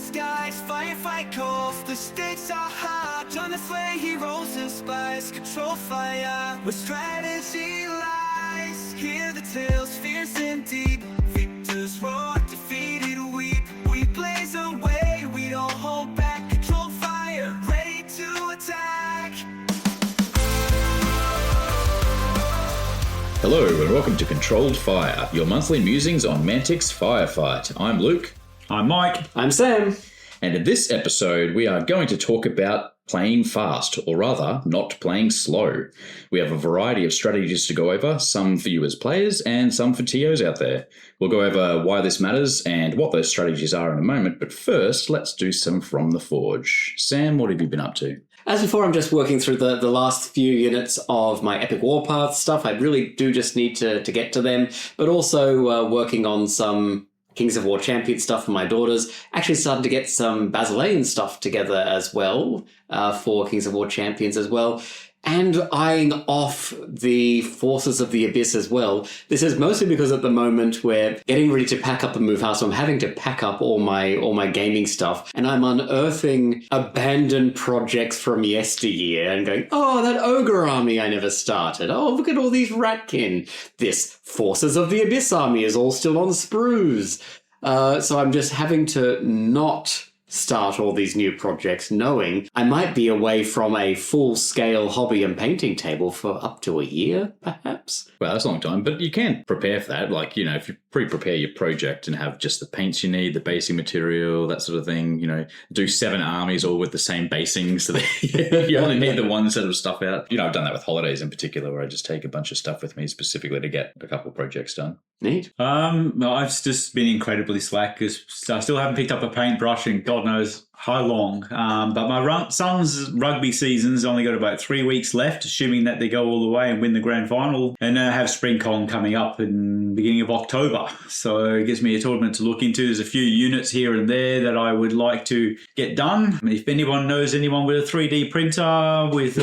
skies, firefight calls, the stakes are high. Turn the flame, heroes and spies, control fire, where strategy lies. Hear the tales, fierce and deep, victors roar, defeated weep. We blaze a way, we don't hold back, control fire, ready to attack. Hello and welcome to Controlled Fire, your monthly musings on Mantic's Firefight. I'm Luke. I'm Mike. I'm Sam. And in this episode, we are going to talk about playing fast, or rather, not playing slow. We have a variety of strategies to go over, some for you as players and some for TOs out there. We'll go over why this matters and what those strategies are in a moment, but first, let's do some from the Forge. Sam, what have you been up to? As before, I'm just working through the last few units of my Epic Warpath stuff. I really do just need to get to them, but also working on some Kings of War Champion stuff for my daughters. Actually starting to get some Basilean stuff together as well for Kings of War Champions as well. And eyeing off the Forces of the Abyss as well. This is mostly because at the moment we're getting ready to pack up and move house, so I'm having to pack up all my gaming stuff, and I'm unearthing abandoned projects from yesteryear and going, oh, that ogre army I never started. Oh, look at all these ratkin. This Forces of the Abyss army is all still on sprues. So I'm just having to not start all these new projects knowing I might be away from a full-scale hobby and painting table for up to a year, perhaps. Well, that's a long time, but you can prepare for that. Like, you know, if you pre-prepare your project and have just the paints you need, the basing material, that sort of thing, you know, do 7 armies all with the same basing so that you only need the one set of stuff out. You know, I've done that with holidays in particular, where I just take a bunch of stuff with me specifically to get a couple of projects done. Neat. No, I've just been incredibly slack because I still haven't picked up a paintbrush in God knows how long. But my son's rugby season's only got about 3 weeks left, assuming that they go all the way and win the grand final. And I have SpringCon coming up in the beginning of October. So it gives me a tournament to look into. There's a few units here and there that I would like to get done. If anyone knows anyone with a 3D printer with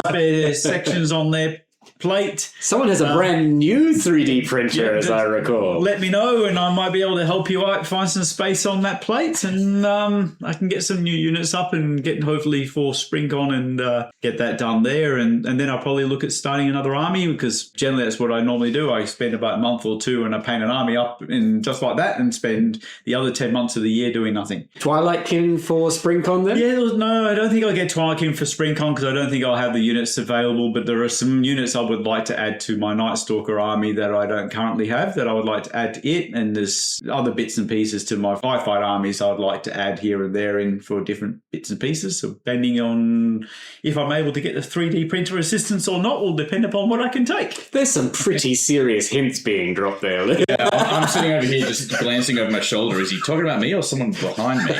spare sections on their plate. Someone has a brand new 3D printer, as I recall. Let me know and I might be able to help you out, find some space on that plate, and I can get some new units up and get hopefully for SpringCon and get that done there. And then I'll probably look at starting another army, because generally that's what I normally do. I spend about a month or two and I paint an army up and just like that, and spend the other 10 months of the year doing nothing. Twilightkin for SpringCon then? Yeah, no, I don't think I'll get Twilightkin for SpringCon because I don't think I'll have the units available, but there are some units I would like to add to my Night Stalker army that I don't currently have that I would like to add to it, and there's other bits and pieces to my Firefight armies I would like to add here and there in for different bits and pieces. So depending on if I'm able to get the 3D printer assistance or not will depend upon what I can take. There's some pretty serious hints being dropped there. Yeah, I'm sitting over here just glancing over my shoulder. Is he talking about me or someone behind me?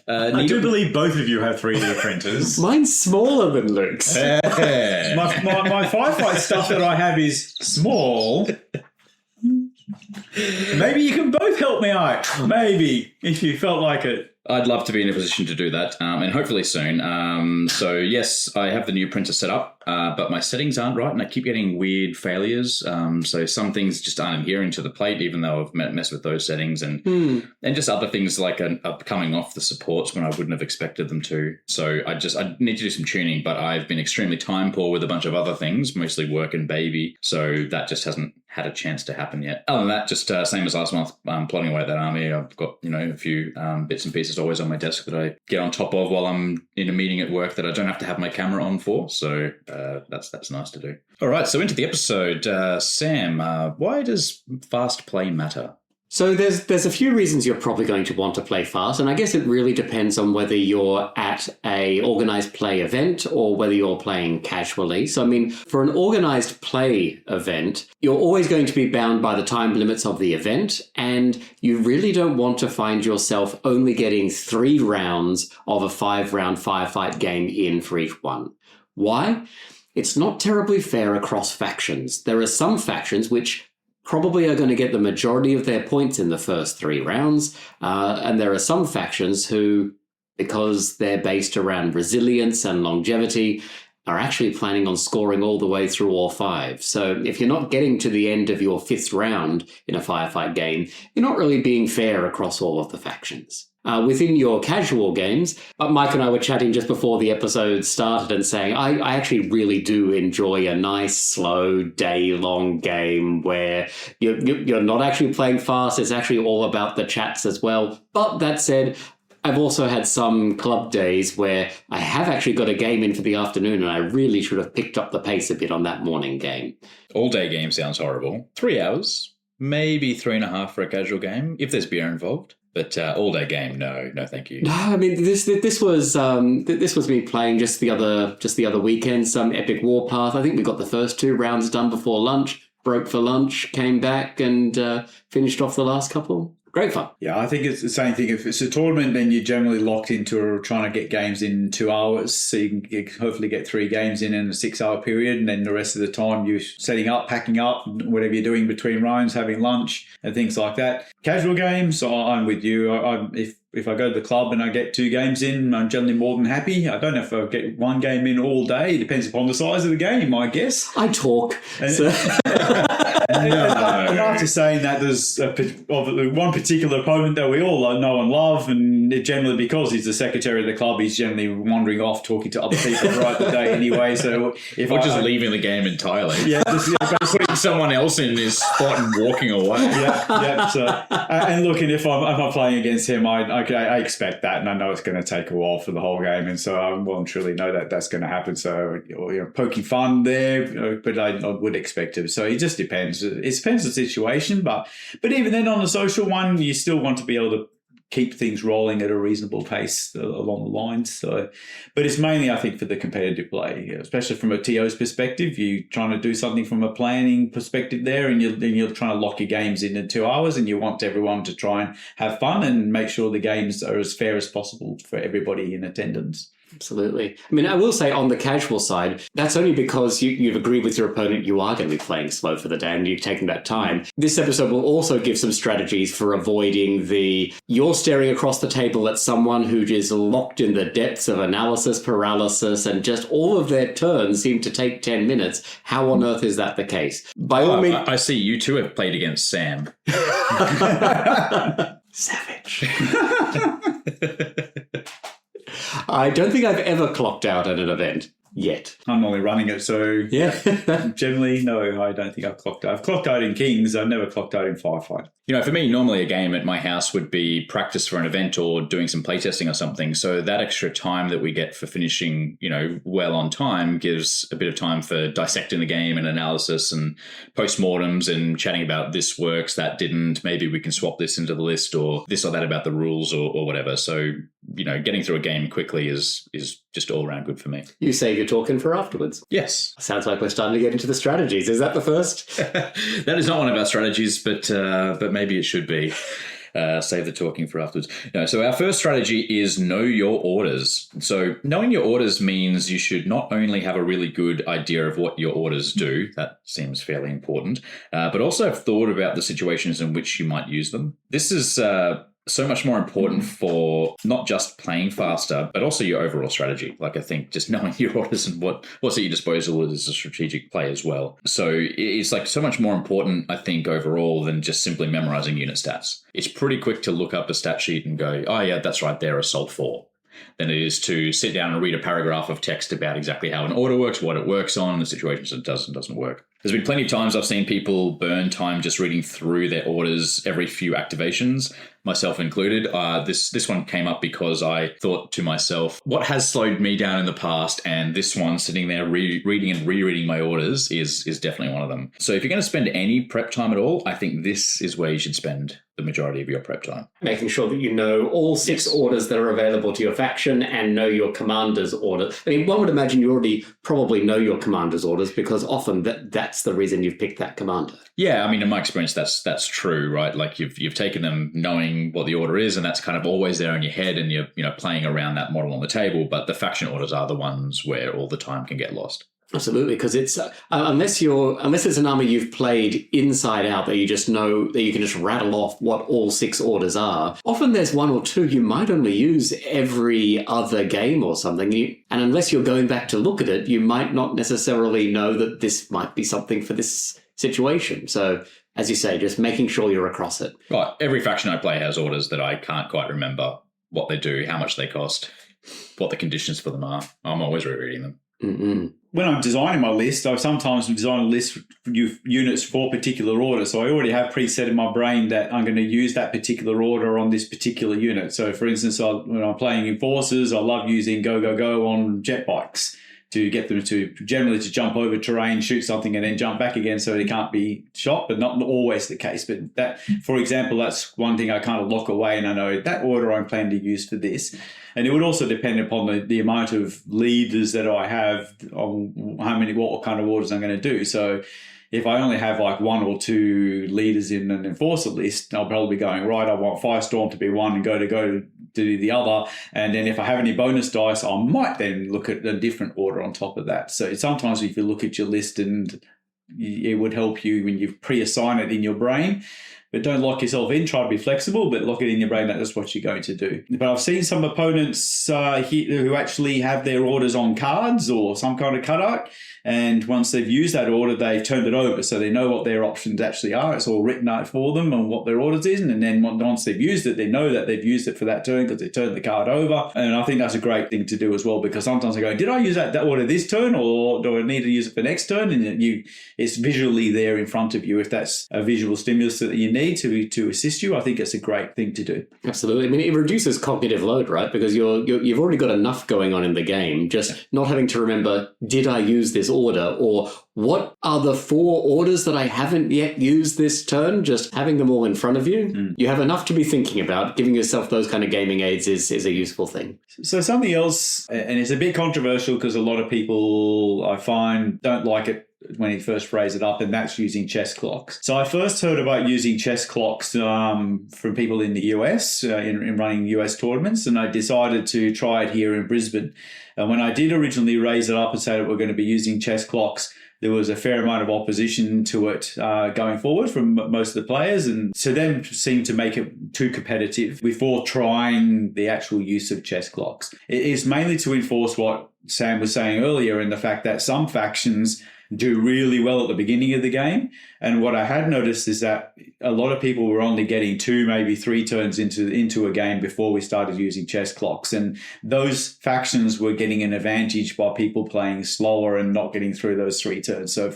I do believe both of you have 3D printers. Mine's smaller than Luke's. My Firefight stuff that I have is small. Maybe you can both help me out. Maybe, if you felt like it. I'd love to be in a position to do that, and hopefully soon. So yes, I have the new printer set up, but my settings aren't right, and I keep getting weird failures. So some things just aren't adhering to the plate, even though I've messed with those settings, and just other things like are coming off the supports when I wouldn't have expected them to. So I need to do some tuning, but I've been extremely time poor with a bunch of other things, mostly work and baby. So that just hasn't had a chance to happen yet. Other than that, just same as last month, I'm plodding away at that army. I've got, you know, a few bits and pieces always on my desk that I get on top of while I'm in a meeting at work that I don't have to have my camera on for. So that's nice to do. All right, so into the episode. Sam, why does fast play matter? So there's a few reasons you're probably going to want to play fast, and I guess it really depends on whether you're at a organised play event or whether you're playing casually. So I mean, for an organised play event, you're always going to be bound by the time limits of the event, and you really don't want to find yourself only getting 3 rounds of a 5-round firefight game in for each one. Why? It's not terribly fair across factions. There are some factions which probably are going to get the majority of their points in the first 3 rounds. And there are some factions who, because they're based around resilience and longevity, are actually planning on scoring all the way through all 5. So if you're not getting to the end of your 5th round in a firefight game, you're not really being fair across all of the factions. within your casual games. But Mike and I were chatting just before the episode started and saying, I actually really do enjoy a nice, slow, day-long game where you're not actually playing fast. It's actually all about the chats as well. But that said, I've also had some club days where I have actually got a game in for the afternoon and I really should have picked up the pace a bit on that morning game. All-day game sounds horrible. 3 hours, maybe 3.5 for a casual game, if there's beer involved. But all-day game, no, thank you. No, I mean this was me playing just the other weekend, some Epic Warpath. I think we got the first 2 rounds done before lunch, broke for lunch, came back and finished off the last couple. Great fun. Yeah, I think it's the same thing. If it's a tournament, then you're generally locked into trying to get games in 2 hours. So you can hopefully get 3 games in a 6-hour period. And then the rest of the time you're setting up, packing up, whatever you're doing between rounds, having lunch and things like that. Casual games, I'm with you. If I go to the club and I get 2 games in, I'm generally more than happy. I don't know if I'll get 1 game in all day. It depends upon the size of the game, I guess. I talk. And after saying that, there's one particular opponent that we all know and love, and generally because he's the secretary of the club, he's generally wandering off talking to other people throughout the day anyway. So just leaving the game entirely. Yeah, putting someone else in his spot and walking away. Yeah. So, and looking, if I'm playing against him, I expect that, and I know it's going to take a while for the whole game, and so I well and truly know that that's going to happen. So poking fun there, but I would expect it. So it just depends. It depends on the situation, but even then on the social one, you still want to be able to keep things rolling at a reasonable pace along the lines. So, but it's mainly, I think, for the competitive play, especially from a TO's perspective. You're trying to do something from a planning perspective there, and you're trying to lock your games in 2 hours, and you want everyone to try and have fun and make sure the games are as fair as possible for everybody in attendance. Absolutely. I mean, I will say on the casual side, that's only because you've agreed with your opponent you are going to be playing slow for the day and you've taken that time. This episode will also give some strategies for avoiding you're staring across the table at someone who is locked in the depths of analysis paralysis and just all of their turns seem to take 10 minutes. How on earth is that the case? By all means, I see you two have played against Sam. Savage. I don't think I've ever clocked out at an event yet. I'm only running it, so yeah. Generally, no, I don't think I've clocked out. I've clocked out in Kings. I've never clocked out in Firefight. For me, normally a game at my house would be practice for an event or doing some playtesting or something. So that extra time that we get for finishing, well on time gives a bit of time for dissecting the game and analysis and postmortems and chatting about this works, that didn't. Maybe we can swap this into the list or this or that about the rules or whatever. So, getting through a game quickly is just all around good for me. You save your talking for afterwards. Yes. Sounds like we're starting to get into the strategies. Is that the first? That is not one of our strategies, but maybe it should be. Save the talking for afterwards. So our first strategy is know your orders. So knowing your orders means you should not only have a really good idea of what your orders do, that seems fairly important, but also have thought about the situations in which you might use them. This is so much more important for not just playing faster, but also your overall strategy. Like I think just knowing your orders and what's at your disposal is a strategic play as well. So it's like so much more important, I think, overall than just simply memorizing unit stats. It's pretty quick to look up a stat sheet and go, oh yeah, that's right, they're assault 4. Than it is to sit down and read a paragraph of text about exactly how an order works, what it works on, the situations it does and doesn't work. There's been plenty of times I've seen people burn time just reading through their orders every few activations, myself included. This one came up because I thought to myself, what has slowed me down in the past? And this one, sitting there reading and rereading my orders, is definitely one of them. So if you're going to spend any prep time at all, I think this is where you should spend the majority of your prep time. Making sure that you know all 6 orders that are available to your faction and know your commander's order. I mean, one would imagine you already probably know your commander's orders because often that's the reason you've picked that commander. Yeah, I mean, in my experience, that's true, right? Like you've taken them knowing what the order is, and that's kind of always there in your head, and you're playing around that model on the table. But the faction orders are the ones where all the time can get lost. Absolutely, because it's unless it's an army you've played inside out that you just know that you can just rattle off what all 6 orders are. Often there's 1 or 2 you might only use every other game or something, and unless you're going back to look at it, you might not necessarily know that this might be something for this situation. So, as you say, just making sure you're across it. Right, every faction I play has orders that I can't quite remember what they do, how much they cost, what the conditions for them are. I'm always rereading them. Mm-mm. When I'm designing my list, I sometimes design a list for units for particular order. So I already have preset in my brain that I'm going to use that particular order on this particular unit. So, for instance, when I'm playing Enforcers, I love using go, go, go on jet bikes to get them to generally to jump over terrain, shoot something, and then jump back again so they can't be shot, but not always the case. But that, for example, that's one thing I kind of lock away, and I know that order I'm planning to use for this. And it would also depend upon the amount of leaders that I have on what kind of orders I'm going to do. So if I only have like 1 or 2 leaders in an enforcer list, I'll probably be going, right, I want Firestorm to be one and go to the other. And then if I have any bonus dice, I might then look at a different order on top of that. So sometimes if you look at your list, and it would help you when you pre-assign it in your brain. But don't lock yourself in. Try to be flexible, but lock it in your brain that that's what you're going to do. But I've seen some opponents who actually have their orders on cards or some kind of cutout. And once they've used that order, they've turned it over. So they know what their options actually are. It's all written out for them and what their orders is. And then once they've used it, they know that they've used it for that turn because they turned the card over. And I think that's a great thing to do as well, because sometimes I go, did I use that order this turn, or do I need to use it for next turn? And it's visually there in front of you. If that's a visual stimulus that you need to assist you, I think it's a great thing to do. Absolutely. I mean, it reduces cognitive load, right? Because you've already got enough going on in the game, just not having to remember, did I use this order, or what are the 4 orders that I haven't yet used this turn? Just having them all in front of you. You have enough to be thinking about. Giving yourself those kind of gaming aids is a useful thing. So something else, and it's a bit controversial because a lot of people I find don't like it when he first phrased it up, and that's using chess clocks. So I first heard about using chess clocks from people in the US in running US tournaments, and I decided to try it here in Brisbane. And when I did originally raise it up and say that we're going to be using chess clocks, there was a fair amount of opposition to it going forward from most of the players, and to them seemed to make it too competitive before trying the actual use of chess clocks. It is mainly to enforce what Sam was saying earlier, in the fact that some factions do really well at the beginning of the game. And what I had noticed is that a lot of people were only getting 2, maybe 3 turns into a game before we started using chess clocks. And those factions were getting an advantage by people playing slower and not getting through those 3 turns. So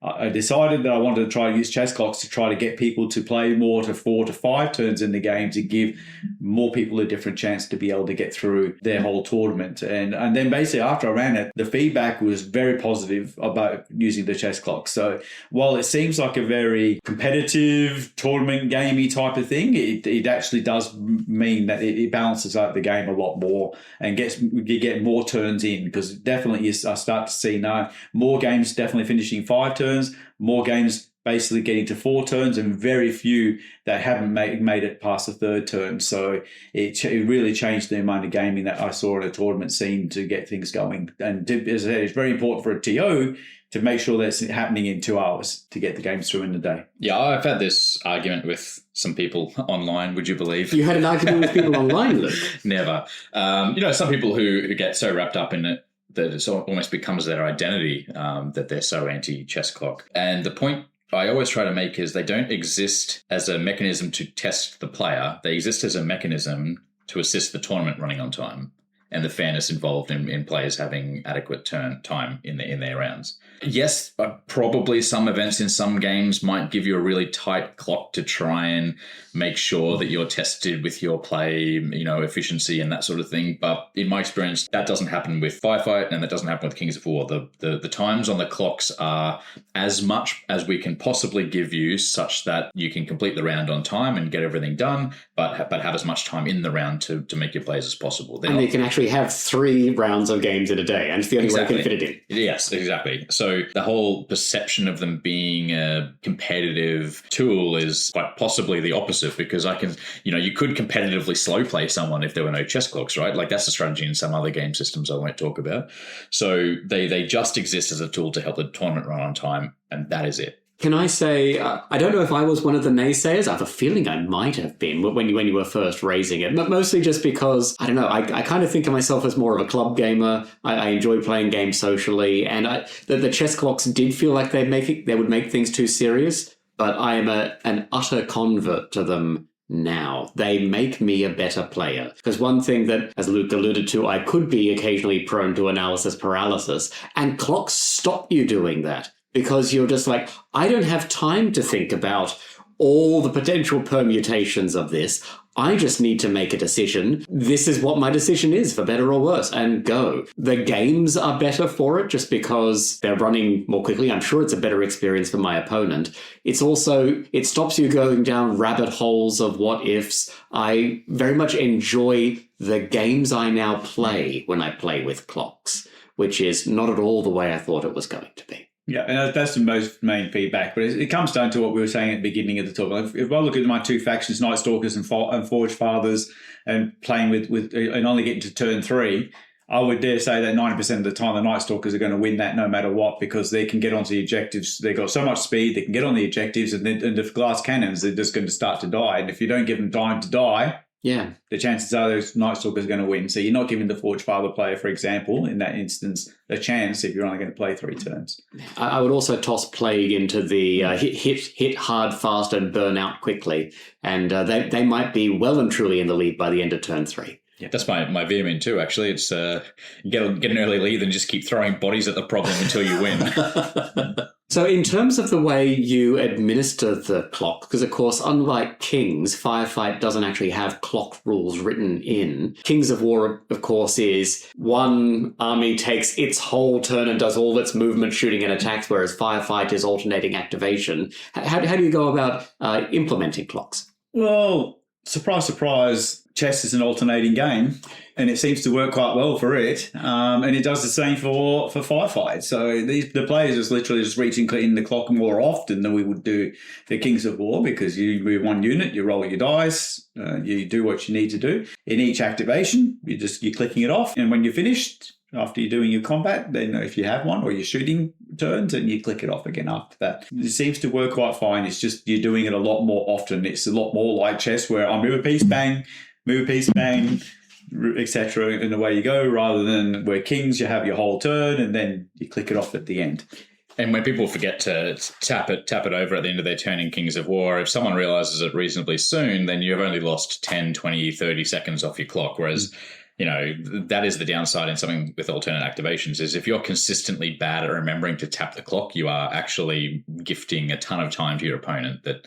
I decided that I wanted to try to use chess clocks to try to get people to play more to 4 to 5 turns in the game, to give more people a different chance to be able to get through their whole tournament. And then basically after I ran it, the feedback was very positive about using the chess clock. So while it seems like a very competitive tournament gamey type of thing, it actually does mean that it balances out the game a lot more and you get more turns in, because definitely I start to see now more games definitely finishing 5 turns, more games basically getting to 4 turns, and very few that haven't made it past the 3rd turn. So it really changed the amount of gaming that I saw in a tournament scene to get things going. And as I said, it's very important for a TO to make sure that's happening in 2 hours to get the games through in a day. Yeah, I've had this argument with some people online, would you believe? You had an argument with people online, Luke? Never. Some people who get so wrapped up in it that it almost becomes their identity, that they're so anti-chess clock. And the point I always try to make is they don't exist as a mechanism to test the player. They exist as a mechanism to assist the tournament running on time and the fairness involved in players having adequate time in their rounds. Yes, probably some events in some games might give you a really tight clock to try and make sure that you're tested with your play, efficiency and that sort of thing. But in my experience, that doesn't happen with Firefight, and that doesn't happen with Kings of War. The times on the clocks are as much as we can possibly give you, such that you can complete the round on time and get everything done, but have as much time in the round to make your plays as possible. And you can actually have 3 rounds of games in a day, and it's the only way you can fit it in. Yes, exactly. So the whole perception of them being a competitive tool is quite possibly the opposite, because you could competitively slow play someone if there were no chess clocks, right? Like that's a strategy in some other game systems I won't talk about. So they just exist as a tool to help the tournament run on time, and that is it. Can I say, I don't know if I was one of the naysayers. I have a feeling I might have been when you were first raising it, but mostly just because, I don't know, I kind of think of myself as more of a club gamer. I enjoy playing games socially, and the chess clocks did feel like they would make things too serious, but I am an utter convert to them now. They make me a better player. Because one thing that, as Luke alluded to, I could be occasionally prone to analysis paralysis, and clocks stop you doing that. Because you're just like, I don't have time to think about all the potential permutations of this. I just need to make a decision. This is what my decision is, for better or worse, and go. The games are better for it just because they're running more quickly. I'm sure it's a better experience for my opponent. It's also, it stops you going down rabbit holes of what ifs. I very much enjoy the games I now play when I play with clocks, which is not at all the way I thought it was going to be. Yeah, and that's the most main feedback. But it comes down to what we were saying at the beginning of the talk. If I look at my two factions, Night Stalkers and Forge Fathers, and playing with and only getting to turn 3, I would dare say that 90% of the time the Night Stalkers are going to win that no matter what, because they can get onto the objectives. They've got so much speed, they can get on the objectives, and the glass cannons, they're just going to start to die. And if you don't give them time to die, the chances are those Night Stalkers are going to win. So you're not giving the Forge Father player, for example, in that instance, a chance if you're only going to play 3 turns. I would also toss Plague into the hit hard, fast, and burn out quickly. And they might be well and truly in the lead by the end of turn 3. Yeah, that's my veer too, actually. It's get an early lead and just keep throwing bodies at the problem until you win. So in terms of the way you administer the clock, because of course, unlike Kings, Firefight doesn't actually have clock rules written in. Kings of War, of course, is one army takes its whole turn and does all its movement, shooting and attacks, whereas Firefight is alternating activation. How do you go about implementing clocks? Well, surprise, surprise, chess is an alternating game, and it seems to work quite well for it. And it does the same for Firefight. So the players is literally just reaching in the clock more often than we would do the Kings of War, because you move one unit, you roll your dice, you do what you need to do. In each activation, you're clicking it off, and when you're finished, after you're doing your combat, then if you have one, or you're shooting turns, and you click it off again after that. It seems to work quite fine. It's just you're doing it a lot more often. It's a lot more like chess, where I move a piece, bang, etc., and away you go, rather than where Kings, you have your whole turn and then you click it off at the end. And when people forget to tap it over at the end of their turn in Kings of War, if someone realizes it reasonably soon, then you've only lost 10, 20, 30 seconds off your clock. Whereas, that is the downside in something with alternate activations, is if you're consistently bad at remembering to tap the clock, you are actually gifting a ton of time to your opponent that,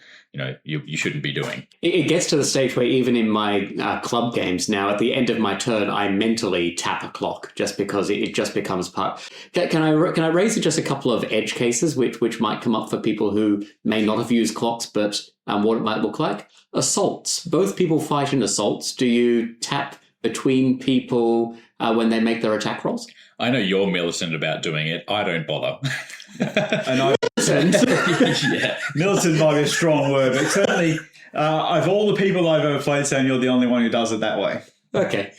you shouldn't be doing. It gets to the stage where even in my club games now, at the end of my turn, I mentally tap a clock just because it just becomes part. Can I raise just a couple of edge cases which might come up for people who may not have used clocks, but what it might look like? Assaults. Both people fight in assaults. Do you tap between people when they make their attack rolls? I know you're militant about doing it. I don't bother. And militant might be a strong word, but certainly of all the people I've ever played, Sam, you're the only one who does it that way. Okay.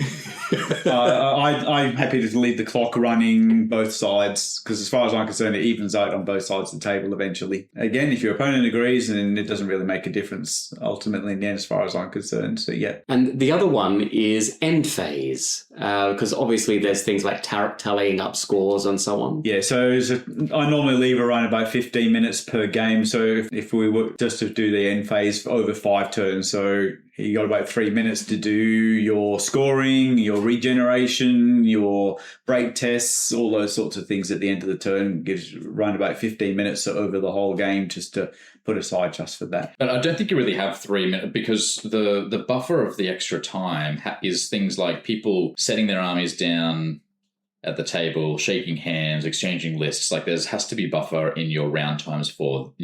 I'm happy to leave the clock running both sides, because as far as I'm concerned, it evens out on both sides of the table eventually. Again, if your opponent agrees, then it doesn't really make a difference ultimately in the end as far as I'm concerned. So, yeah. And the other one is end phase, because obviously there's things like tallying up scores and so on. Yeah, so I normally leave around about 15 minutes per game. So if we were just to do the end phase for over 5 turns, so you got about 3 minutes to do your scoring, your regeneration, your break tests, all those sorts of things at the end of the turn. Gives around about 15 minutes over the whole game just to put aside just for that. But I don't think you really have 3 minutes, because the buffer of the extra time is things like people setting their armies down at the table, shaking hands, exchanging lists. Like has to be buffer in your round times for,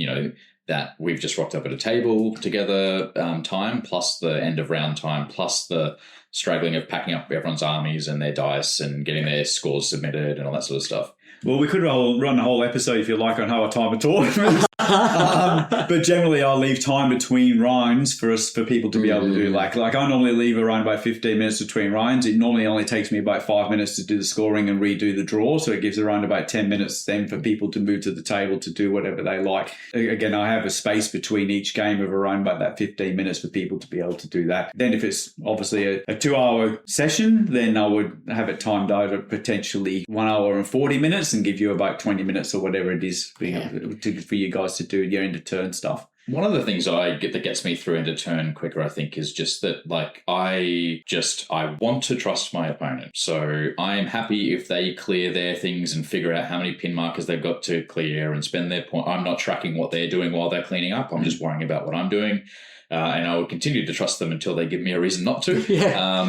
that we've just rocked up at a table together time, plus the end of round time, plus the straggling of packing up everyone's armies and their dice and getting their scores submitted and all that sort of stuff. Well, we could run a whole episode, if you like, on how I time a tournament. But generally, I'll leave time between rounds for people to be able to do. Like I normally leave around about 15 minutes between rounds. It normally only takes me about 5 minutes to do the scoring and redo the draw. So it gives around about 10 minutes then for people to move to the table to do whatever they like. Again, I have a space between each game of around about that 15 minutes for people to be able to do that. Then if it's obviously a 2-hour session, then I would have it timed out at potentially 1 hour and 40 minutes and give you about 20 minutes or whatever it is for you guys to do your end of turn stuff. One of the things I get that gets me through into turn quicker, I think, is just that, like, I want to trust my opponent. So I am happy if they clear their things and figure out how many pin markers they've got to clear and spend their point. I'm not tracking what they're doing while they're cleaning up. I'm just worrying about what I'm doing. And I will continue to trust them until they give me a reason not to.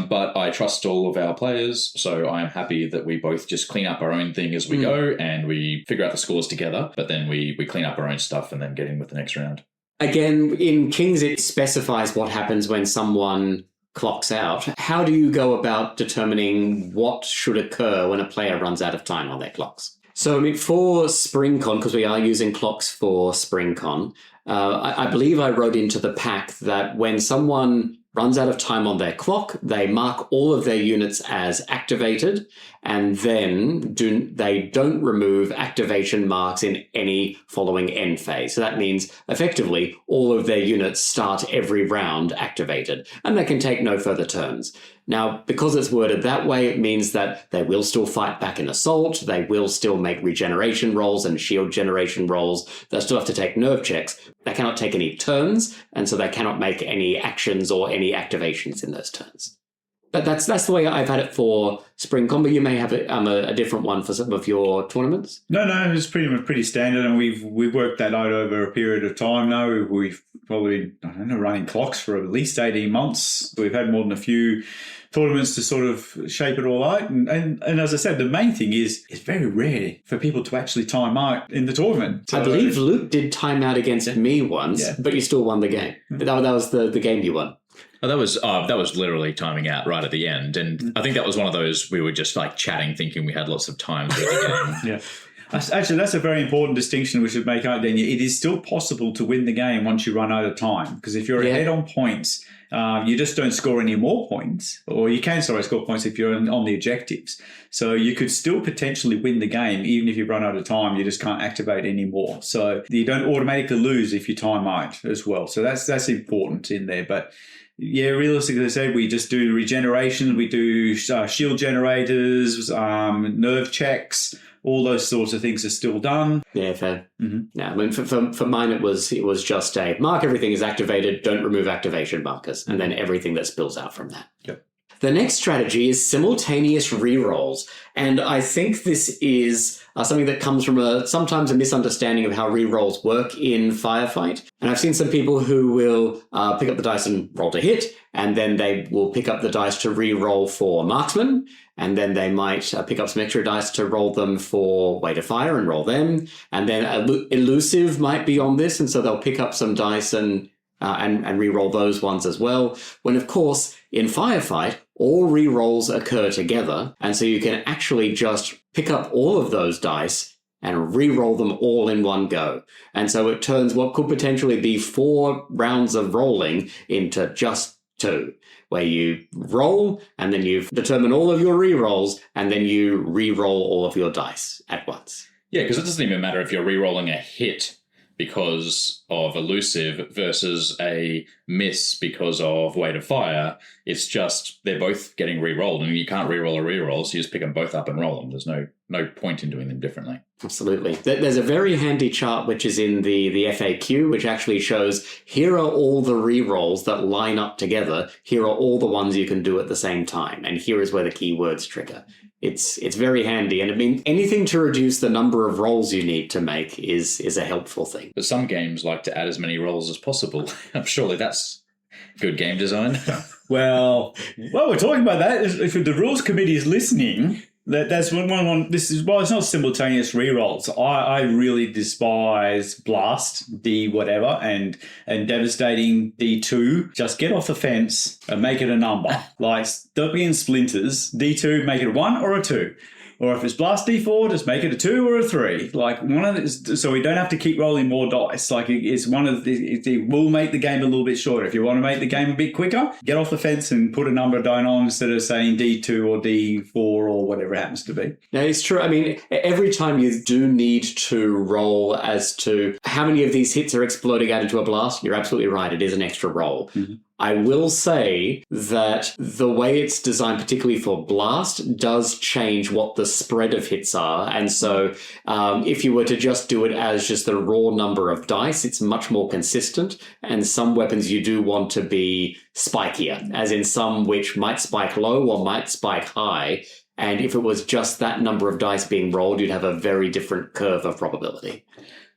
But I trust all of our players, so I am happy that we both just clean up our own thing as we go, and we figure out the scores together, but then we clean up our own stuff and then get in with the next round. Again, in Kings, it specifies what happens when someone clocks out. How do you go about determining what should occur when a player runs out of time on their clocks? So, I mean, for SpringCon, because we are using clocks for SpringCon, I believe I wrote into the pack that when someone runs out of time on their clock, they mark all of their units as activated, and then they don't remove activation marks in any following end phase. So that means, effectively, all of their units start every round activated, and they can take no further turns. Now, because it's worded that way, it means that they will still fight back in assault, they will still make regeneration rolls and shield generation rolls, they'll still have to take nerve checks, they cannot take any turns, and so they cannot make any actions or any activations in those turns. But that's the way I've had it for SpringCon, but you may have a different one for some of your tournaments. No, it's pretty standard, and we've worked that out over a period of time now. We've probably, I don't know, running clocks for at least 18 months. We've had more than a few tournaments to sort of shape it all out. And as I said, the main thing is it's very rare for people to actually time out in the tournament. So, I believe Luke did time out against me once, but you still won the game. That was the game you won. Oh, that was literally timing out right at the end, and I think that was one of those we were just like chatting, thinking we had lots of time for the game. Actually, that's a very important distinction we should make out, Daniel. It is still possible to win the game once you run out of time, because if you're ahead on points, you just don't score any more points, or you can score points if you're on the objectives. So you could still potentially win the game even if you run out of time. You just can't activate anymore. So you don't automatically lose if you time out as well. So that's important in there, but. Yeah, realistically, as I said, we just do regeneration, we do shield generators, nerve checks, all those sorts of things are still done. Yeah, fair. Yeah, I mean, for mine, it was just a mark everything is activated, don't remove activation markers, and then everything that spills out from that. Yep. The next strategy is simultaneous rerolls, and I think this is something that comes from sometimes a misunderstanding of how rerolls work in Firefight. And I've seen some people who will pick up the dice and roll to hit, and then they will pick up the dice to reroll for marksman, and then they might pick up some extra dice to roll them for way to fire and roll them, and then elusive might be on this, and so they'll pick up some dice and re-roll those ones as well. When, of course, in Firefight, all re-rolls occur together, and so you can actually just pick up all of those dice and re-roll them all in one go. And so it turns what could potentially be 4 rounds of rolling into just 2, where you roll, and then you determine all of your re-rolls, and then you re-roll all of your dice at once. Yeah, because it doesn't even matter if you're re-rolling a hit because of elusive versus a miss because of way to fire. It's just they're both getting re-rolled, and you can't re-roll a re-roll, so you just pick them both up and roll them. There's no point in doing them differently. Absolutely. There's a very handy chart which is in the FAQ, which actually shows here are all the re-rolls that line up together. Here are all the ones you can do at the same time, and here is where the keywords trigger. It's very handy, and I mean anything to reduce the number of rolls you need to make is a helpful thing. But some games like to add as many rolls as possible. Surely that's good game design. Well, we're talking about that. If the rules committee is listening, that's one. This is it's not simultaneous rerolls. I really despise blast D whatever and devastating D2. Just get off the fence and make it a number. Like don't be in splinters. D2, make it a 1 or a 2. Or if it's blast D4, just make it a 2 or a 3. Like one of the, so we don't have to keep rolling more dice. Like it's one of the, it will make the game a little bit shorter. If you want to make the game a bit quicker, get off the fence and put a number down on instead of saying D2 or D4 or whatever it happens to be. Now, it's true. I mean, every time you do need to roll as to how many of these hits are exploding out into a blast, you're absolutely right. It is an extra roll. I will say that the way it's designed, particularly for Blast, does change what the spread of hits are. And so if you were to just do it as just the raw number of dice, it's much more consistent. And some weapons you do want to be spikier, as in some which might spike low or might spike high. And if it was just that number of dice being rolled, you'd have a very different curve of probability.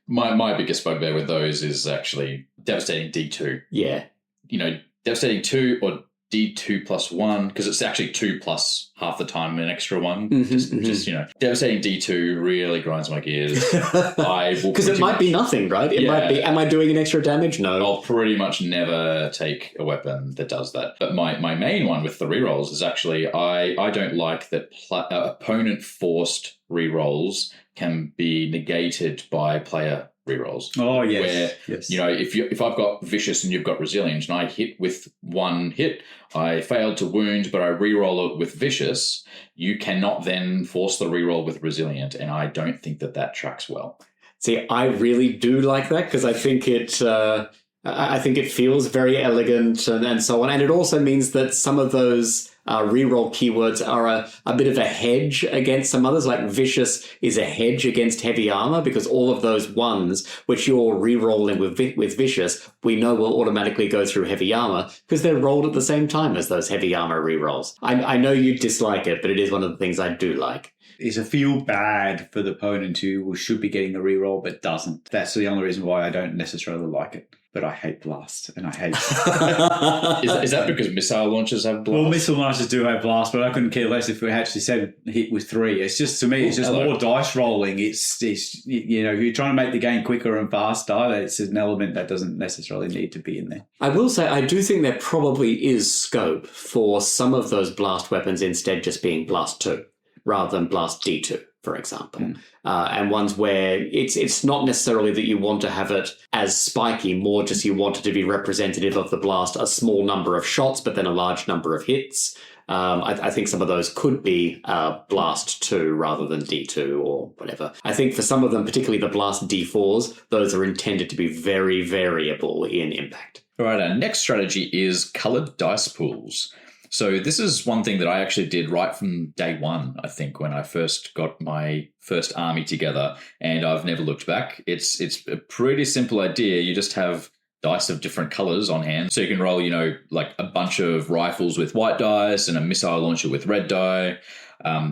My biggest bugbear with those is actually devastating D2. Yeah. Devastating 2 or D2 plus 1, because it's actually 2 plus half the time an extra one. Devastating D2 really grinds my gears. Because it might be nothing, right? It might be, am I doing an extra damage? No. I'll pretty much never take a weapon that does that. But my main one with the rerolls is actually I don't like that opponent forced rerolls can be negated by player rerolls. Oh, yes. Where, if I've got vicious and you've got resilient and I hit with one hit, I failed to wound, but I reroll it with vicious, you cannot then force the reroll with resilient, and I don't think that tracks well. See, I really do like that because I think it feels very elegant and so on. And it also means that some of those reroll keywords are a bit of a hedge against some others. Like vicious is a hedge against heavy armor because all of those ones which you're rerolling with vicious, we know will automatically go through heavy armor because they're rolled at the same time as those heavy armor rerolls. I know you dislike it, but it is one of the things I do like. Is a feel bad for the opponent who should be getting a reroll but doesn't. That's the only reason why I don't necessarily like it. But I hate Blast, and I hate is that because missile launchers have Blast? Well, missile launchers do have Blast, but I couldn't care less if we actually said hit with 3. It's just, to me, it's just more dice rolling. It's if you're trying to make the game quicker and faster, it's an element that doesn't necessarily need to be in there. I will say, I do think there probably is scope for some of those Blast weapons instead just being Blast 2 rather than Blast D2. For example, and ones where it's not necessarily that you want to have it as spiky, more just you want it to be representative of the blast, a small number of shots, but then a large number of hits. I think some of those could be Blast 2 rather than D2 or whatever. I think for some of them, particularly the Blast D4s, those are intended to be very variable in impact. All right, our next strategy is coloured dice pools. So this is one thing that I actually did right from day one, I think, when I first got my first army together, and I've never looked back. It's a pretty simple idea. You just have dice of different colors on hand. So you can roll, like a bunch of rifles with white dice and a missile launcher with red die.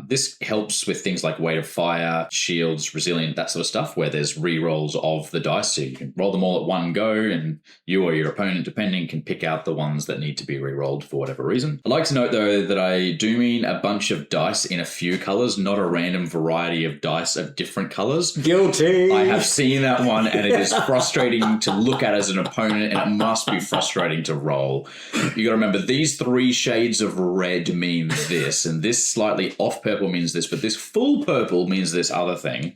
This helps with things like weight of fire, shields, resilient, that sort of stuff, where there's re-rolls of the dice. So you can roll them all at one go, and you or your opponent, depending, can pick out the ones that need to be re-rolled for whatever reason. I'd like to note, though, that I do mean a bunch of dice in a few colors, not a random variety of dice of different colors. Guilty! I have seen that one, and it is frustrating to look at as an opponent, and it must be frustrating to roll. You got to remember, these 3 shades of red mean this, and this slightly off purple means this, but this full purple means this other thing.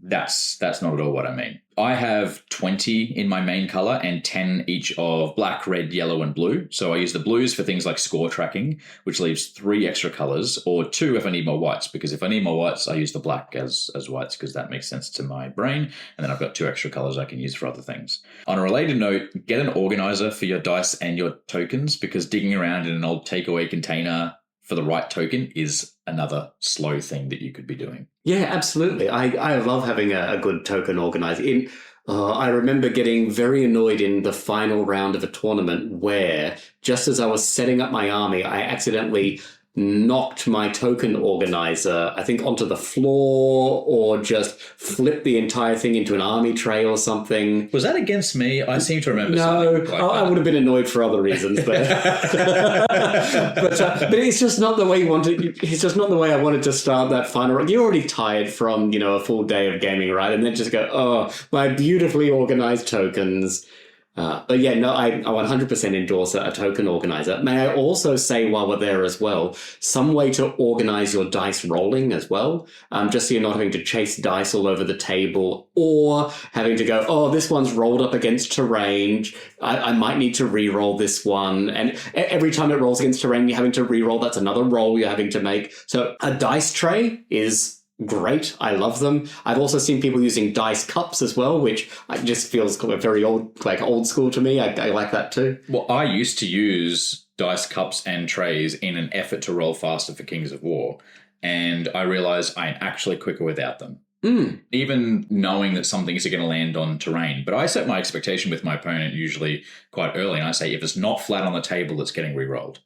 That's not at all what I mean. I have 20 in my main color and 10 each of black, red, yellow, and blue. So I use the blues for things like score tracking, which leaves 3 extra colors, or 2 if I need more whites, because if I need more whites, I use the black as whites, because that makes sense to my brain. And then I've got 2 extra colors I can use for other things. On a related note, get an organizer for your dice and your tokens, because digging around in an old takeaway container for the right token is another slow thing that you could be doing. Yeah, absolutely. I love having a good token organizer. I remember getting very annoyed in the final round of a tournament where, just as I was setting up my army, I accidentally knocked my token organizer, I think, onto the floor, or just flipped the entire thing into an army tray or something. Was that against me? I seem to remember something like I would have been annoyed for other reasons, but but it's just not the way you wanted. It's just not the way I wanted to start that final round. You're already tired from a full day of gaming, right? And then just go, oh, my beautifully organized tokens. But yeah, no, I 100% endorse a token organizer. May I also say, while we're there as well, some way to organize your dice rolling as well, just so you're not having to chase dice all over the table, or having to go, oh, this one's rolled up against terrain, I might need to re-roll this one, and every time it rolls against terrain, you're having to re-roll. That's another roll you're having to make. So a dice tray is great. I love them. I've also seen people using dice cups as well, which just feels very old school to me. I like that too. Well, I used to use dice cups and trays in an effort to roll faster for Kings of War, and I realized I'm actually quicker without them. Even knowing that some things are going to land on terrain. But I set my expectation with my opponent usually quite early, and I say, if it's not flat on the table, it's getting re-rolled.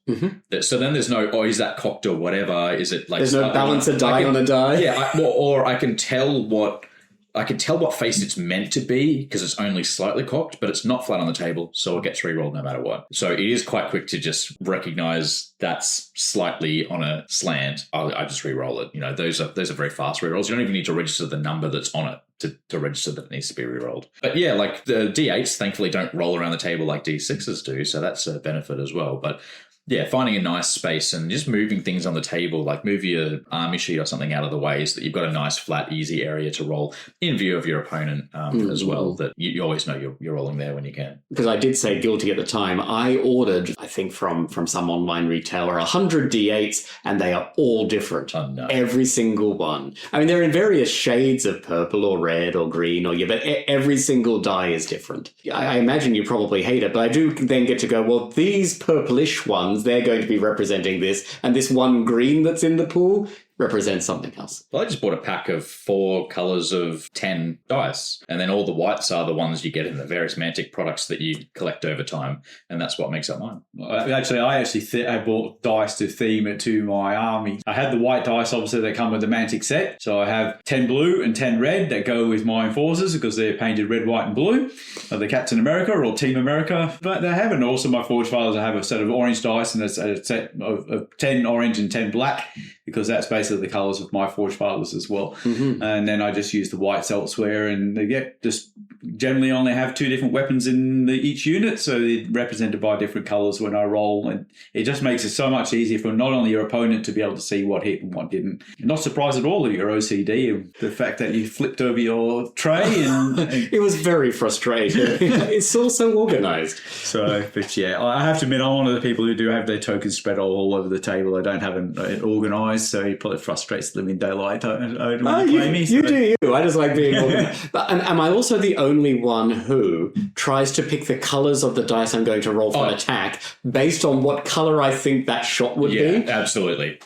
So then there's no, is that cocked or whatever? Is it like... There's no balance a die on a die? Yeah, or I can tell what face it's meant to be because it's only slightly cocked, but it's not flat on the table, so it gets re-rolled no matter what. So it is quite quick to just recognize that's slightly on a slant. I just re-roll it. Those are very fast re-rolls. You don't even need to register the number that's on it to register that it needs to be re-rolled. But yeah, like the D8s thankfully don't roll around the table like D6s do, so that's a benefit as well. But yeah, finding a nice space and just moving things on the table, like move your army sheet or something out of the way so that you've got a nice, flat, easy area to roll in view of your opponent as well, that you always know you're rolling there when you can. Because I did say guilty at the time. I ordered, I think from some online retailer, 100 D8s, and they are all different. Oh, no. Every single one. I mean, they're in various shades of purple or red or green, but every single die is different. I imagine you probably hate it, but I do then get to go, well, these purplish ones, they're going to be representing this, and this one green that's in the pool represents something else. Well, I just bought a pack of 4 colours of 10 dice, and then all the whites are the ones you get in the various Mantic products that you collect over time, and that's what makes up mine. I bought dice to theme it to my army. I had the white dice, obviously, that come with the Mantic set, so I have 10 blue and 10 red that go with my enforcers because they're painted red, white, and blue. The Captain America or Team America, but they have, and also my Forge Fathers, I have a set of orange dice and a set of 10 orange and 10 black, because that's basically the colours of my Forge Fathers as well. And then I just use the whites elsewhere, and they just generally only have 2 different weapons in each unit, so they're represented by different colours when I roll, and it just makes it so much easier for not only your opponent to be able to see what hit and what didn't. You're not surprised at all at your OCD of the fact that you flipped over your tray and it was very frustrating. It's all so organised. So, but yeah, I have to admit, I'm one of the people who do have their tokens spread all over the table. I don't have it organised, so it probably frustrates the living daylight when you play me. You do you. I just like being organised. But am I also the only one who tries to pick the colours of the dice I'm going to roll for an attack based on what colour I think that shot would be? Yeah, absolutely.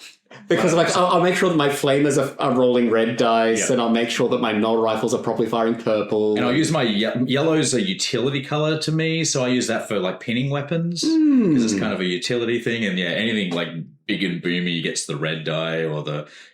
Because I'll make sure that my flamers are rolling red dice, and I'll make sure that my null rifles are properly firing purple. And I'll use my yellow's a utility colour to me, so I use that for like pinning weapons because it's kind of a utility thing. And yeah, anything like big and boomy gets the red die, or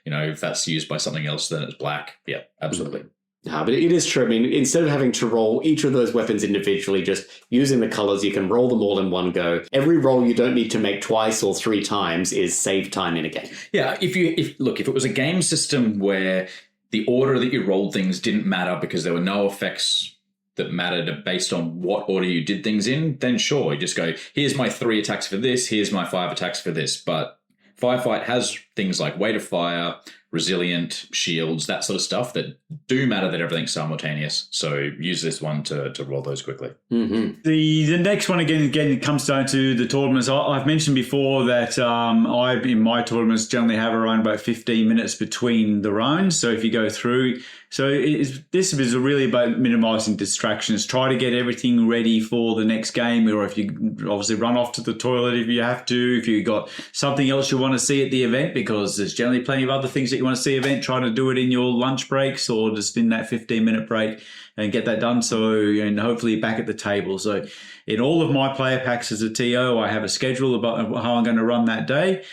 if that's used by something else, then it's black. Yeah, absolutely. No, but it is true. I mean, instead of having to roll each of those weapons individually, just using the colours, you can roll them all in one go. Every roll you don't need to make twice or 3 times is save time in a game. Yeah, if it was a game system where the order that you rolled things didn't matter because there were no effects that mattered based on what order you did things in, then sure, you just go, here's my 3 attacks for this, here's my 5 attacks for this. But Firefight has things like weight of fire, resilient, shields, that sort of stuff that do matter that everything's simultaneous. So use this one to roll those quickly. The next one, again, comes down to the tournaments. I've mentioned before that I, in my tournaments, generally have around about 15 minutes between the rounds. So if you go through... So this is really about minimising distractions. Try to get everything ready for the next game, or if you obviously run off to the toilet if you have to, if you've got something else you want to see at the event, because there's generally plenty of other things that you want to see at the event, trying to do it in your lunch breaks or just in that 15-minute break and get that done. So, and hopefully back at the table. So in all of my player packs as a TO, I have a schedule about how I'm going to run that day.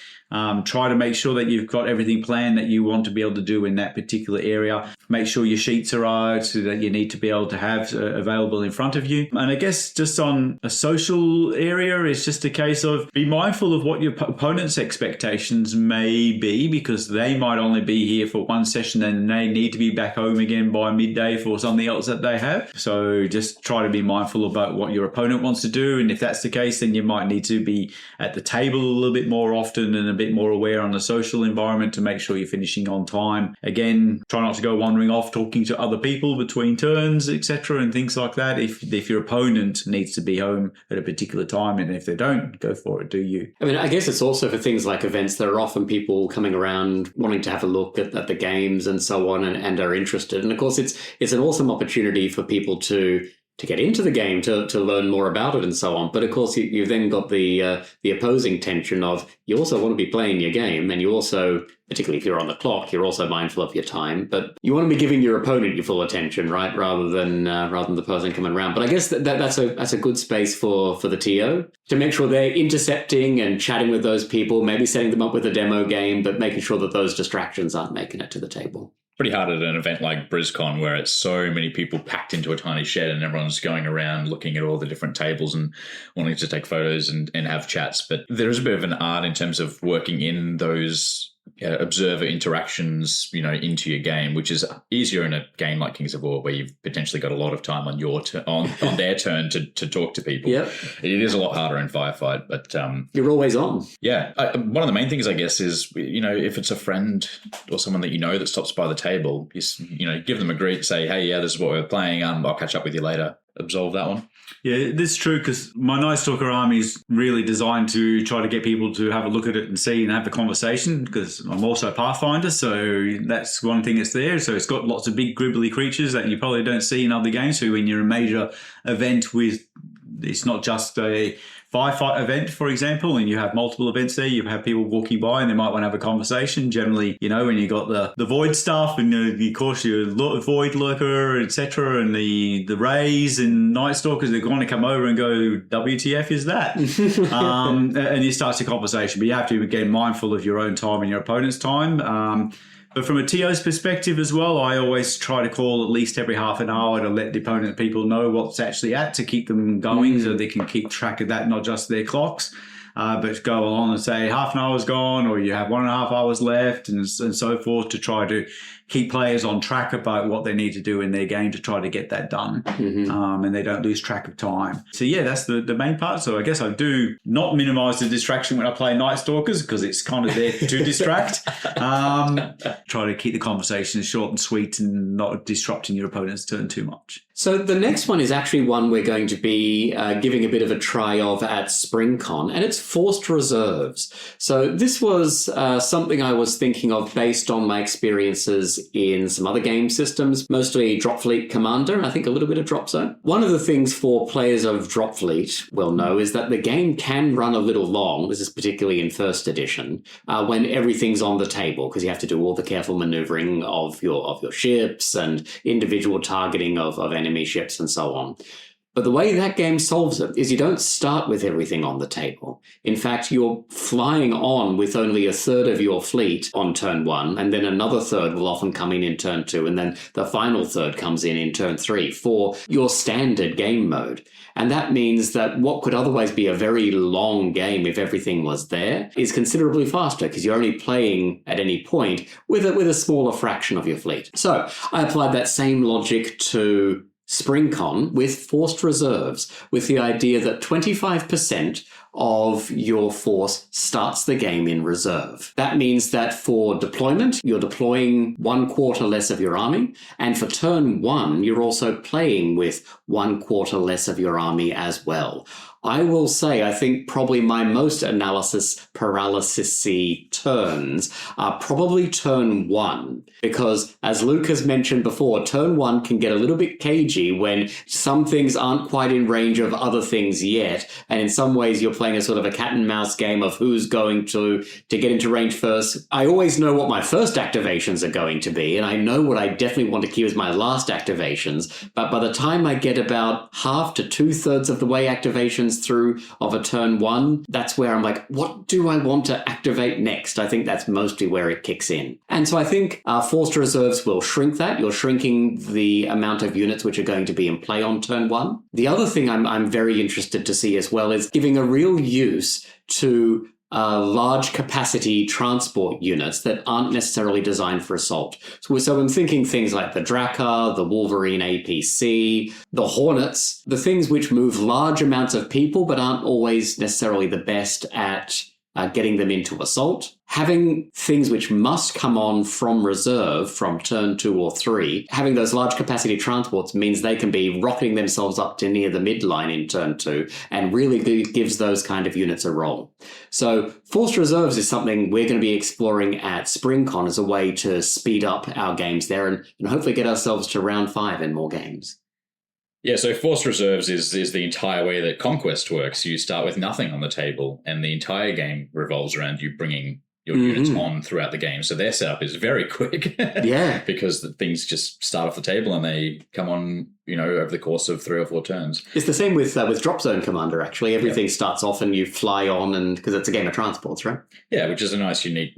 Try to make sure that you've got everything planned that you want to be able to do in that particular area. Make sure your sheets are out so that you need to be able to have available in front of you. And I guess just on a social area, it's just a case of be mindful of what your opponent's expectations may be, because they might only be here for one session and they need to be back home again by midday for something else that they have. So just try to be mindful about what your opponent wants to do. And if that's the case, then you might need to be at the table a little bit more often and a bit more aware on the social environment to make sure you're finishing on time. Again, try not to go wandering off talking to other people between turns, etc., and things like that. If your opponent needs to be home at a particular time, and if they don't, go for it, do you? I mean, I guess it's also for things like events. There are often people coming around wanting to have a look at the games and so on, and are interested. And of course, it's an awesome opportunity for people to get into the game, to learn more about it and so on. But of course, you've then got the opposing tension of you also want to be playing your game, and you also, particularly if you're on the clock, you're also mindful of your time. But you want to be giving your opponent your full attention, right, rather than the person coming around. But I guess that's a good space for the TO to make sure they're intercepting and chatting with those people, maybe setting them up with a demo game, but making sure that those distractions aren't making it to the table. Pretty hard at an event like BrizCon where it's so many people packed into a tiny shed and everyone's going around looking at all the different tables and wanting to take photos and have chats. But there is a bit of an art in terms of working in those observer interactions, into your game, which is easier in a game like Kings of War, where you've potentially got a lot of time on your on their turn to talk to people. Yep. It is a lot harder in Firefight, but you're always on. Yeah, one of the main things, I guess, is if it's a friend or someone that that stops by the table, give them a greet, say, hey, yeah, this is what we're playing. I'll catch up with you later. Absolve that one. Yeah, this is true, because my Night Stalker army is really designed to try to get people to have a look at it and see and have the conversation, because I'm also a Pathfinder, so that's one thing that's there. So it's got lots of big gribbly creatures that you probably don't see in other games. So when you're a major event it's not just a Firefight event, for example, and you have multiple events there, you have people walking by and they might want to have a conversation. Generally, when you got the void stuff and of course your void lurker, etc., and the rays and night stalkers, they're going to come over and go, WTF is that? And you start a conversation, but you have to again mindful of your own time and your opponent's time. But from a TO's perspective as well, I always try to call at least every half an hour to let the opponent people know what's actually at, to keep them going so they can keep track of that, not just their clocks. But go along and say half an hour's gone, or you have 1.5 hours left, and so forth, to try to keep players on track about what they need to do in their game to try to get that done. And they don't lose track of time. So yeah, that's the main part. So I guess I do not minimize the distraction when I play Night Stalkers, because it's kind of there to distract. Try to keep the conversation short and sweet and not disrupting your opponent's turn too much. So the next one is actually one we're going to be giving a bit of a try of at SpringCon, and it's forced reserves. So this was something I was thinking of based on my experiences in some other game systems, mostly Dropfleet Commander, and I think a little bit of Drop Zone. One of the things for players of Dropfleet will know is that the game can run a little long. This is particularly in first edition, when everything's on the table, because you have to do all the careful maneuvering of your ships and individual targeting of enemy ships and so on. But the way that game solves it is you don't start with everything on the table. In fact, you're flying on with only a third of your fleet on turn 1, and then another third will often come in turn 2, and then the final third comes in turn 3 for your standard game mode. And that means that what could otherwise be a very long game if everything was there is considerably faster, because you're only playing at any point with a smaller fraction of your fleet. So I applied that same logic to SpringCon with forced reserves, with the idea that 25% of your force starts the game in reserve. That means that for deployment, you're deploying 1/4 less of your army, and for turn 1, you're also playing with 1/4 less of your army as well. I will say, I think probably my most analysis paralysis-y turns are probably turn 1, because as Luke has mentioned before, turn 1 can get a little bit cagey when some things aren't quite in range of other things yet, and in some ways you're playing a sort of a cat and mouse game of who's going to get into range first. I always know what my first activations are going to be, and I know what I definitely want to keep as my last activations, but by the time I get about half to 2/3 of the way activations through of a turn 1, that's where I'm like, what do I want to activate next? I think that's mostly where it kicks in. And so I think forced reserves will shrink that. You're shrinking the amount of units which are going to be in play on turn 1. The other thing I'm very interested to see as well is giving a real use to large capacity transport units that aren't necessarily designed for assault. So I'm thinking things like the Drakkar, the Wolverine APC, the Hornets, the things which move large amounts of people but aren't always necessarily the best at getting them into assault. Having things which must come on from reserve from turn 2 or 3, having those large capacity transports means they can be rocketing themselves up to near the midline in turn 2 and really gives those kind of units a role. So forced reserves is something we're going to be exploring at SpringCon as a way to speed up our games there and hopefully get ourselves to round 5 in more games. Yeah, so forced reserves is the entire way that Conquest works. You start with nothing on the table, and the entire game revolves around you bringing your units on throughout the game. So their setup is very quick. Yeah. Because the things just start off the table and they come on, over the course of 3 or 4 turns. It's the same with Drop Zone Commander, actually. Everything starts off and you fly on, and because it's a game of transports, right? Yeah, which is a nice, unique,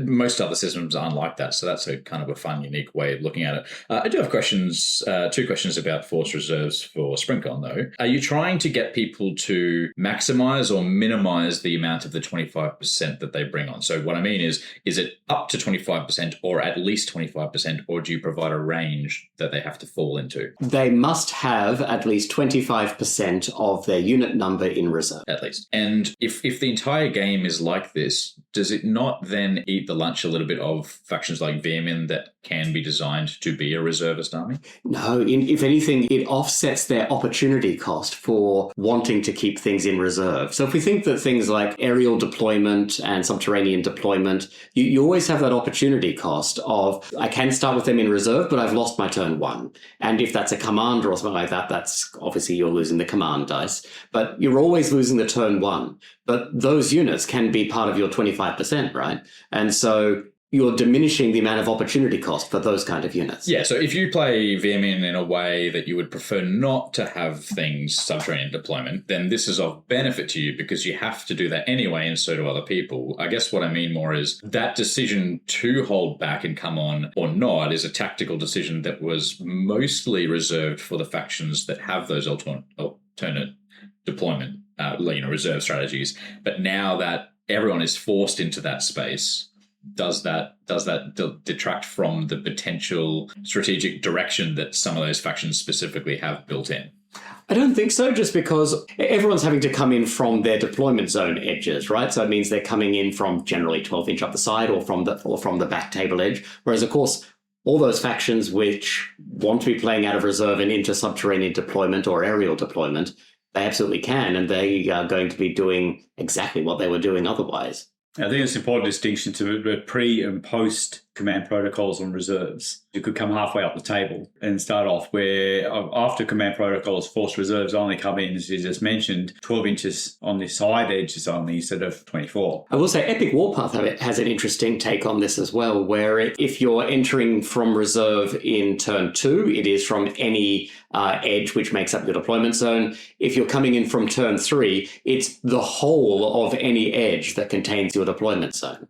most other systems aren't like that. So that's a kind of a fun, unique way of looking at it. I do have questions, 2 questions about force reserves for SpringCon, though. Are you trying to get people to maximize or minimize the amount of the 25% that they bring on? So what I mean is it up to 25% or at least 25%, or do you provide a range that they have to fall into? They must have at least 25% of their unit number in reserve. At least. And if the entire game is like this, does it not then eat the lunch a little bit of factions like Vermin that can be designed to be a reservist army? No, if anything, it offsets their opportunity cost for wanting to keep things in reserve. So if we think that things like aerial deployment and subterranean deployment, you always have that opportunity cost of, I can start with them in reserve, but I've lost my turn 1. And if that's a commander or something like that, that's obviously you're losing the command dice, but you're always losing the turn 1. But those units can be part of your 25%, right? And so you're diminishing the amount of opportunity cost for those kind of units. Yeah, so if you play Vermin in a way that you would prefer not to have things subterranean deployment, then this is of benefit to you because you have to do that anyway, and so do other people. I guess what I mean more is that decision to hold back and come on or not is a tactical decision that was mostly reserved for the factions that have those alternate deployment, reserve strategies. But now that everyone is forced into that space, does that detract from the potential strategic direction that some of those factions specifically have built in? I don't think so, just because everyone's having to come in from their deployment zone edges, right? So it means they're coming in from generally 12 inch up the side or from the back table edge. Whereas, of course, all those factions which want to be playing out of reserve and into subterranean deployment or aerial deployment, they absolutely can, and they are going to be doing exactly what they were doing otherwise. I think it's an important distinction to pre and post command protocols on reserves. You could come halfway up the table and start off where after command protocols, forced reserves only come in, as you just mentioned, 12 inches on the side edges only instead of 24. I will say Epic Warpath has an interesting take on this as well, where if you're entering from reserve in turn 2, it is from any edge which makes up your deployment zone. If you're coming in from turn 3, it's the whole of any edge that contains your deployment zone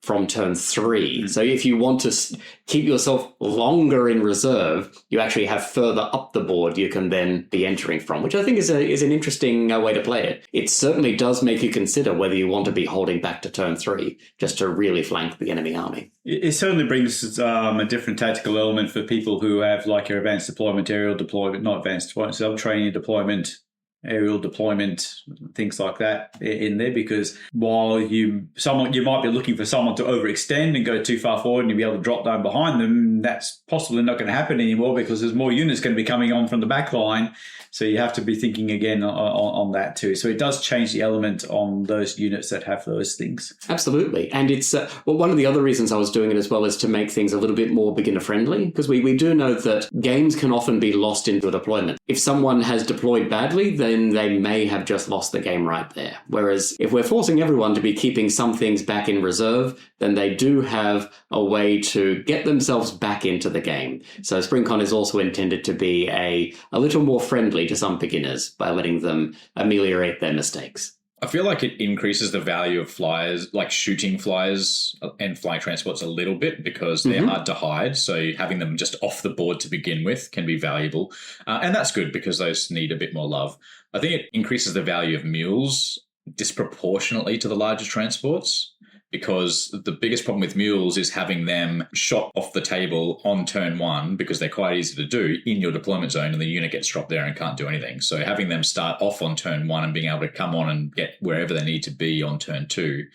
from turn 3. So if you want to keep yourself longer in reserve, you actually have further up the board you can then be entering from, which I think is an interesting way to play it. It certainly does make you consider whether you want to be holding back to turn 3 just to really flank the enemy army. It certainly brings a different tactical element for people who have like your advanced deployment, aerial deployment, not advanced deployment, subterranean deployment, aerial deployment, things like that in there, because while you might be looking for someone to overextend and go too far forward and you'll be able to drop down behind them, that's possibly not going to happen anymore because there's more units going to be coming on from the back line. So you have to be thinking again on that too. So it does change the element on those units that have those things. Absolutely. And it's one of the other reasons I was doing it as well is to make things a little bit more beginner friendly, because we do know that games can often be lost into a deployment. If someone has deployed badly, then they may have just lost the game right there. Whereas if we're forcing everyone to be keeping some things back in reserve, then they do have a way to get themselves back into the game. So SpringCon is also intended to be a little more friendly to some beginners by letting them ameliorate their mistakes. I feel like it increases the value of flyers, like shooting flyers and flying transports a little bit because they're hard to hide. So having them just off the board to begin with can be valuable. And that's good because those need a bit more love. I think it increases the value of mules disproportionately to the larger transports, because the biggest problem with mules is having them shot off the table on turn 1, because they're quite easy to do in your deployment zone, and the unit gets dropped there and can't do anything. So having them start off on turn 1 and being able to come on and get wherever they need to be on turn 2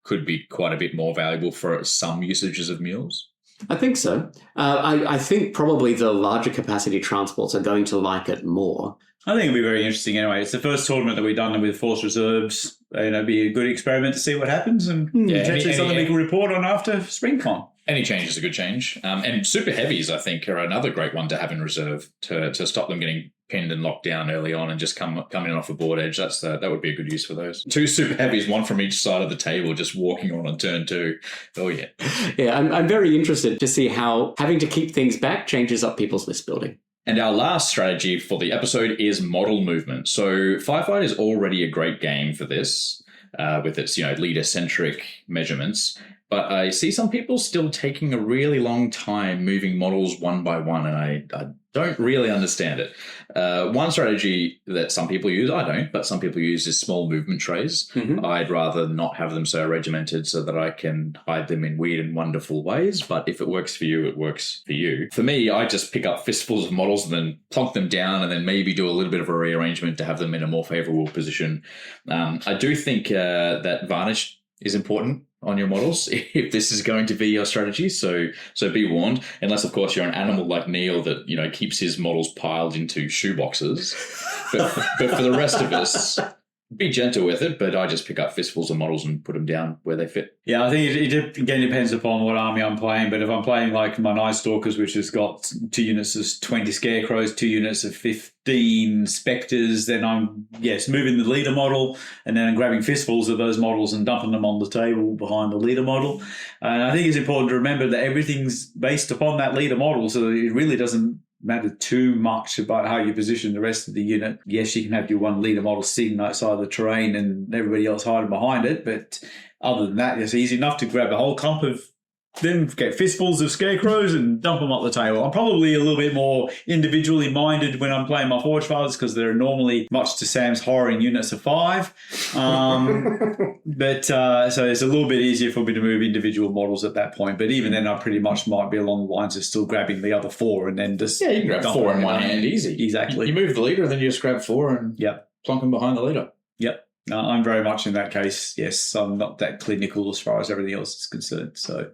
could be quite a bit more valuable for some usages of mules. I think so. I think probably the larger capacity transports are going to like it more. I think it'll be very interesting anyway. It's the first tournament that we've done with Force Reserves. It'll be a good experiment to see what happens, and potentially something we can report on after SpringCon. Any change is a good change. And super heavies, I think, are another great one to have in reserve to stop them getting pinned and locked down early on and just come in off a board edge. That would be a good use for those. 2 super heavies, one from each side of the table, just walking on turn 2. Oh, yeah. Yeah, I'm very interested to see how having to keep things back changes up people's list building. And our last strategy for the episode is model movement. So Firefight is already a great game for this, with its leader-centric measurements. But I see some people still taking a really long time moving models one by one, and I don't really understand it. One strategy that some people use, I don't, but some people use, is small movement trays. Mm-hmm. I'd rather not have them so regimented so that I can hide them in weird and wonderful ways. But if it works for you, it works for you. For me, I just pick up fistfuls of models and then plonk them down, and then maybe do a little bit of a rearrangement to have them in a more favorable position. I do think that varnish is important on your models if this is going to be your strategy. So be warned, unless of course you're an animal like Neil that keeps his models piled into shoe boxes. But for the rest of us, be gentle with it. But I just pick up fistfuls of models and put them down where they fit. Yeah, I think it again depends upon what army I'm playing. But if I'm playing like my Night Stalkers, which has got 2 units of 20 Scarecrows, 2 units of 15 Spectres, then I'm moving the leader model, and then I'm grabbing fistfuls of those models and dumping them on the table behind the leader model. And I think it's important to remember that everything's based upon that leader model, so it really doesn't matter too much about how you position the rest of the unit. Yes, you can have your one leader model sitting outside the terrain and everybody else hiding behind it, but other than that, it's easy enough to grab a whole clump of them, get fistfuls of Scarecrows and dump them up the table. I'm probably a little bit more individually minded when I'm playing my Forge Fathers, because they're normally, much to Sam's horror, in units of 5. But so it's a little bit easier for me to move individual models at that point. But even then, I pretty much might be along the lines of still grabbing the other 4 and then just... Yeah, you can grab 4 in one hand, easy. Exactly. You move the leader and then you just grab 4 and plonk them behind the leader. Yep. No, I'm very much in that case. Yes, I'm not that clinical as far as everything else is concerned. So...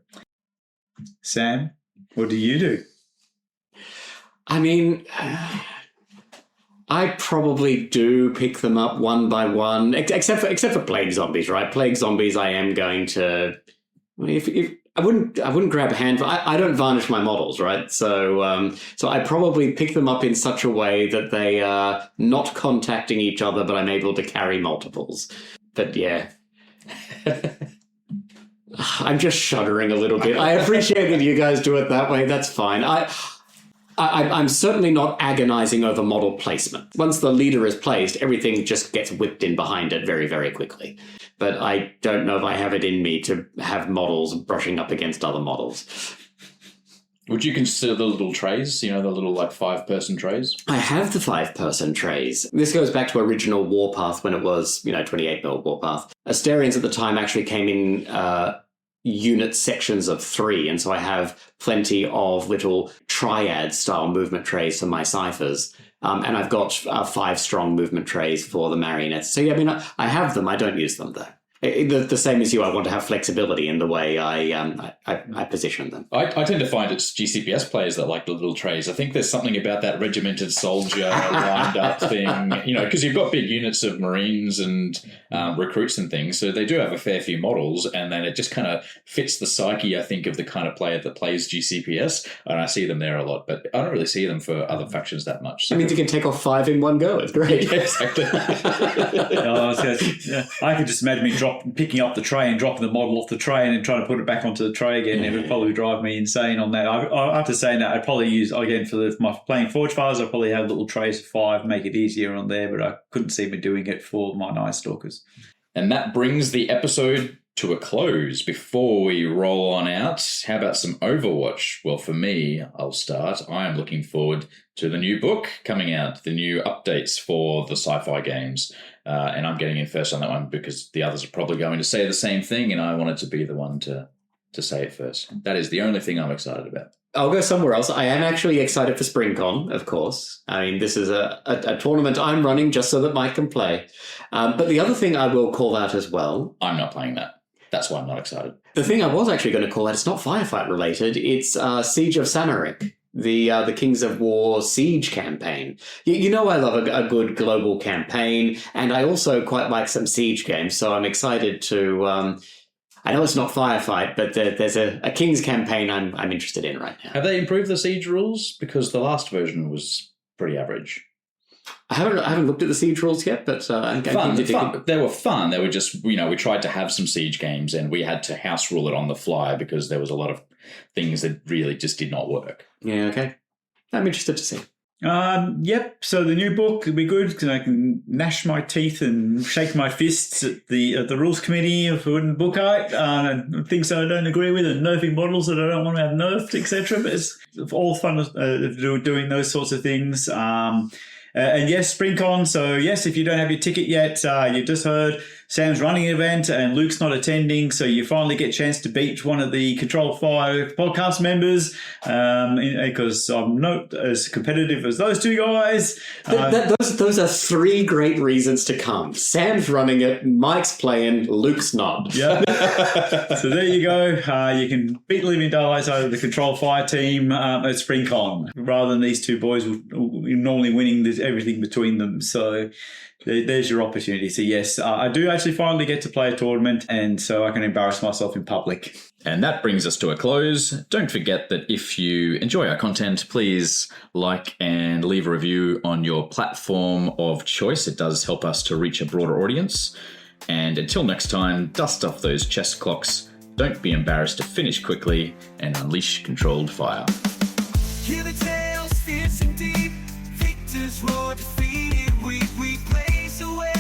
Sam, what do you do? I mean, I probably do pick them up one by one, except for Plague Zombies, right? Plague Zombies, I am going to. If I wouldn't grab a handful. I don't varnish my models, right? So I probably pick them up in such a way that they are not contacting each other, but I'm able to carry multiples. But yeah. I'm just shuddering a little bit. I appreciate that you guys do it that way. That's fine. I'm certainly not agonizing over model placement. Once the leader is placed, everything just gets whipped in behind it very, very quickly. But I don't know if I have it in me to have models brushing up against other models. Would you consider the little trays, the little 5-person trays? I have the 5-person trays. This goes back to original Warpath when it was, 28-mil Warpath. Asterians at the time actually came in unit sections of 3, and so I have plenty of little triad-style movement trays for my ciphers. And I've got 5-strong movement trays for the marionettes. So, yeah, I have them. I don't use them, though. The same as you, I want to have flexibility in the way I position them. I tend to find it's GCPS players that like the little trays. I think there's something about that regimented soldier lined up thing, because you've got big units of Marines and recruits and things, so they do have a fair few models, and then it just kind of fits the psyche, I think, of the kind of player that plays GCPS, and I see them there a lot, but I don't really see them for other factions that much. So. That means you can take off 5 in one go. It's great. Yeah, exactly. I could just imagine me picking up the tray and dropping the model off the tray and then trying to put it back onto the tray again. It would probably drive me insane on that. After saying that, I'd probably use, again, for my playing Forge Fathers, I'd probably have little trays of 5, make it easier on there, but I couldn't see me doing it for my Night Stalkers. And that brings the episode to a close. Before we roll on out, how about some Overwatch? Well, for me, I'll start. I am looking forward to the new book coming out, the new updates for the sci-fi games. And I'm getting in first on that one because the others are probably going to say the same thing, and I wanted to be the one to say it first. That is the only thing I'm excited about. I'll go somewhere else. I am actually excited for SpringCon, of course. I mean, this is a tournament I'm running just so that Mike can play. But the other thing I will call out as well... I'm not playing that. That's why I'm not excited. The thing I was actually going to call out, it's not Firefight related, it's Siege of Samarik, the Kings of War siege campaign. You know I love a good global campaign, and I also quite like some siege games, so I'm excited to... I know it's not Firefight, but there's a King's campaign I'm interested in right now. Have they improved the siege rules? Because the last version was pretty average. I haven't looked at the siege rules yet, but I'm fun. They were fun. They were just, we tried to have some siege games and we had to house rule it on the fly because there was a lot of things that really just did not work. Yeah, okay. I'm interested to see. Yep. So the new book will be good because I can gnash my teeth and shake my fists at the rules committee if I wouldn't book out, and things that I don't agree with, and nerfing models that I don't want to have nerfed, etc. But it's all fun doing those sorts of things. And yes, SpringCon. So yes, if you don't have your ticket yet, you've just heard Sam's running an event and Luke's not attending. So you finally get a chance to beat one of the Control 5 podcast members, because I'm not as competitive as those two guys. Those are three great reasons to come. Sam's running it, Mike's playing, Luke's not. Yeah. So there you go. You can beat Living Daylights out of the Control 5 team at SpringCon, rather than these two boys normally winning everything between them. So there's your opportunity. So yes, I do actually finally get to play a tournament, and so I can embarrass myself in public. And that brings us to a close. Don't forget that if you enjoy our content, please like and leave a review on your platform of choice. It does help us to reach a broader audience. And until next time, dust off those chess clocks. Don't be embarrassed to finish quickly and unleash controlled fire. Hear the tales, fierce and deep. Victors roar, defeated, we blaze away.